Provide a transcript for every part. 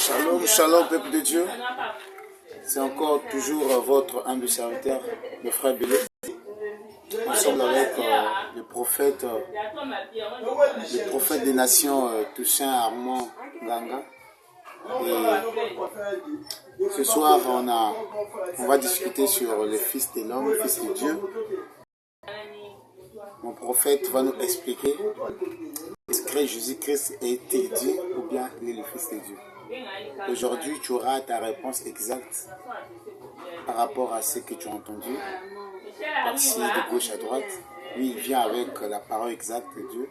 Shalom, shalom, peuple de Dieu. C'est encore toujours votre humble serviteur, le frère Bélé. Nous sommes avec le prophète des nations, Toussaint Armand Ganga. Et ce soir, on va discuter sur le Fils de l'homme, le Fils de Dieu. Mon prophète va nous expliquer est-ce que Jésus-Christ est-il Dieu ou bien il est le Fils de Dieu. Aujourd'hui, tu auras ta réponse exacte par rapport à ce que tu as entendu. Par-ci, de gauche à droite. Lui, il vient avec la parole exacte de Dieu.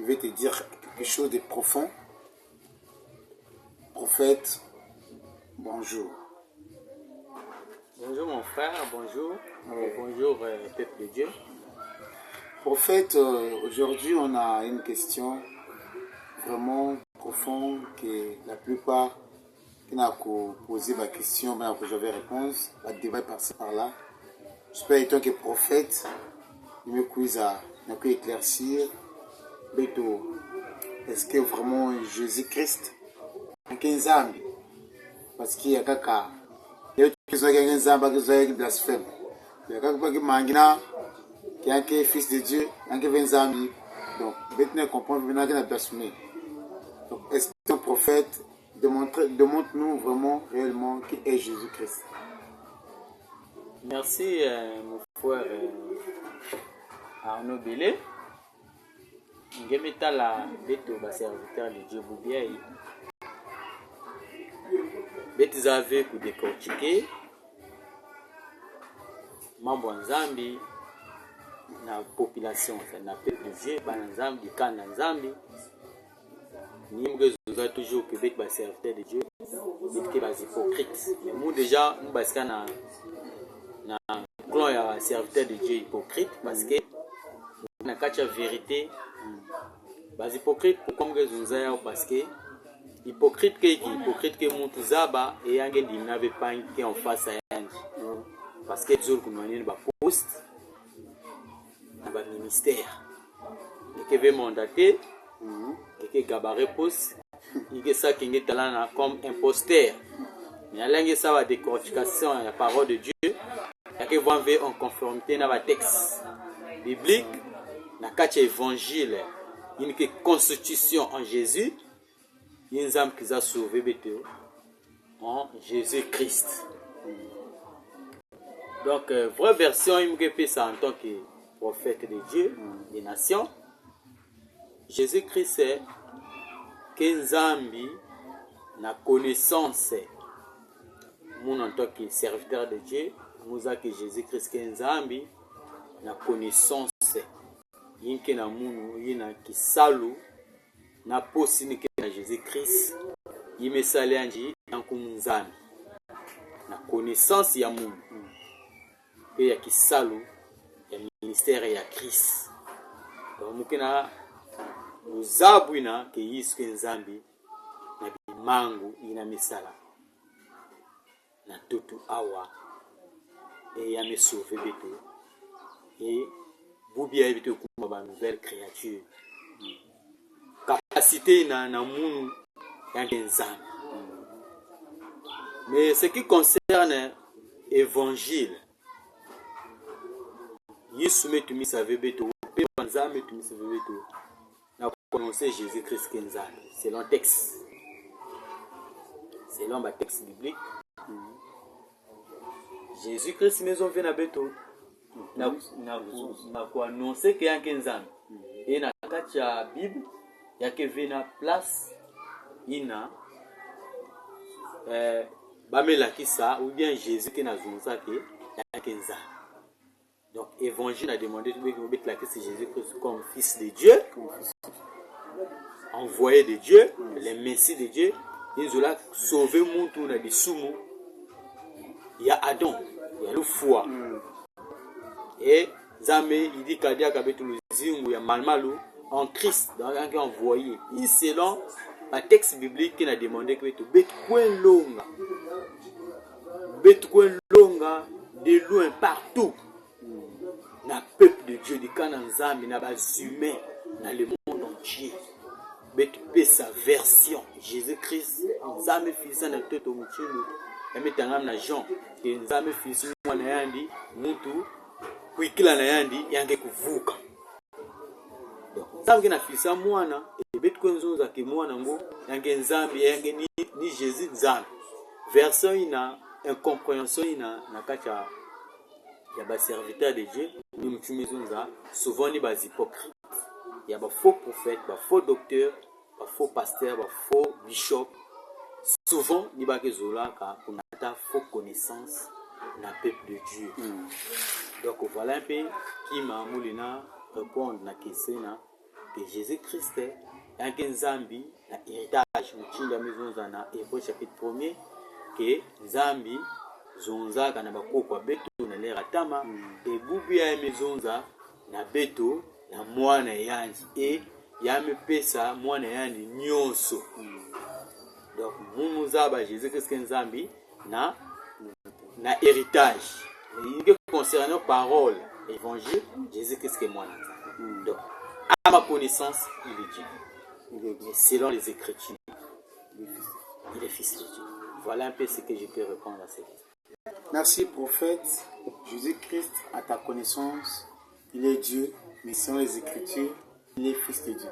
Il veut te dire quelque chose de profond. Prophète, bonjour. Bonjour mon frère, bonjour. Bonjour peuple de Dieu. Prophète, aujourd'hui on a une question vraiment profonde que la plupart qui n'ont posé ma question, mais que j'avais réponse, va débat par-ci par-là. J'espère étant que prophète, il me cuise à éclaircir. Beto, est-ce que vraiment Jésus-Christ est un Zambi? Parce qu'il y a quelqu'un qui est un Zambi qui est blasphème. Il y a quelqu'un qui mangina, qui est un fils de Dieu, qui est un Zambi. Donc, maintenant, comprendre qu'il est blasphémé. Donc, est-ce que ton prophète démontre-nous vraiment, réellement, qui est Jésus-Christ? Merci mon frère Arnaud Bélé. Je vais mettre la bête au serviteur de Dieu Boubiaï. Bête avez pour décortiquer. Mambo Nzambi, la population, na peuple de Dieu, Banzambi, Kana Nzambi. Nous avons toujours que bête serviteur de Dieu, bête qui est hypocrite. Mais nous déjà, nous basons na clan ya serviteur de Dieu hypocrite parce que na kacha vérité bas hypocrite comme que zunzaya parce que hypocrite que muntu zaba et yange di n'avait pas qui en face à yange parce que toujours comme on ba poste na ba ministère et que veut mandater et que gabaret poste il que ça qui est talent comme imposteur mais alenge ça va décortication la parole de Dieu que vous avez en conformité dans le texte biblique, dans le évangile, une constitution en Jésus, une âme qui a sauvé en Jésus-Christ. Donc, vraie version, il me fait ça en tant que prophète de Dieu, des nations. Jésus-Christ est qu'une âme, la connaissance, mon en tant que serviteur de Dieu. Nous avons que Jésus-Christ est Nzambi, na connaissance, yinke na munu, yina kisalu, na posini ke na Jésus-Christ, yime sali anji, yanku Nzambi, na connaissance ya munu, pe ya kisalu, ya ministère ya Christ. Donc mukena, uzabu ina ke yiske Nzambi, na bimangu ina misala, na tutu awa. Et il me sauvé béto et vous bien béto comme ma nouvelle créature capacité na munu yangenza. Mais ce qui concerne évangile Yesu metu mi savait béto pe banza metu mi savait béto na prononcer Jésus-Christ kenza selon le texte, selon le texte biblique. Jésus-Christ maison vient à Beto na ko annoncer que yanke nzambe et na kati ya Bible yake vena place ina bamela kisa ou bien Jésus qui na zunza ke yanke nzambe. Donc évangile a demandé de mettre la Christ Jésus-Christ comme fils de Dieu, envoyé de Dieu, le Messie de Dieu. Ils ont sauvé mon tour na disumu. Il y a Adam, il y a le foie. Et Zame, il dit qu'il y a le malmalou en Christ, donc il a envoyé. Et selon le texte biblique qui a demandé que tu longa de loin partout. Dans le peuple de Dieu, dans les humains, dans le monde entier. betu sa version Jésus-Christ nzambe fils na toto muchulu yametangam na Jean ke nzambe fils mwana yandi mutu kuikila na yandi yange kuvuka donc nzambe na fils mwana betu konzonza ke mwana ngo yange nzambe yange ni Jésus nzambe version ina incompréhension ina na kacha ya ba serviteur de Dieu ni mchumizunza souvent ni ba hypocrite ya ba faux prophète ba faux docteur ba faux pasteur ba faux bishop souvent ni ba kezolaka kunata faux connaissance na peuple de Dieu donc voilà un peu qui m'a moulina répondre na question que Jésus-Christ est un zambi na héritage mchinda mizunza na Hébreux chapitre 1er que zambi zonza na bakoko beto na lera tama e bubu ya mezonza na beto na mwana yandi e ya mepesa mwana yandi nyonso donc mumuza ba Jésus Christ nzambi na héritage il concernant parole évangile Jésus Christ mwana donc à ma connaissance il est Dieu mais selon les écritures il est fils de Dieu. Voilà un peu ce que je peux répondre à cette question. Merci prophète. Jésus-Christ, à ta connaissance, il est Dieu, mais selon les Écritures, il est fils de Dieu.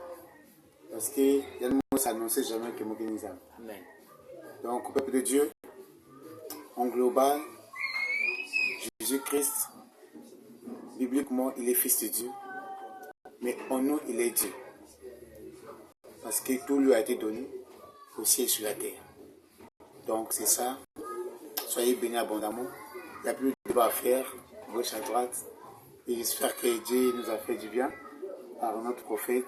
Parce que il y a le mot s'annonçait jamais que Mokinizam. Amen. Donc, au peuple de Dieu, en global, Jésus-Christ, bibliquement, il est fils de Dieu, mais en nous, il est Dieu. Parce que tout lui a été donné au ciel et sur la terre. Donc, c'est ça. Soyez bénis abondamment. Il n'y a plus de débat à faire, gauche à droite. Et j'espère que Dieu nous a fait du bien par notre prophète.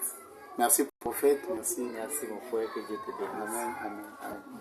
Merci prophète. Merci. Merci mon frère, que Dieu te bénisse. Amen. Amen. Amen.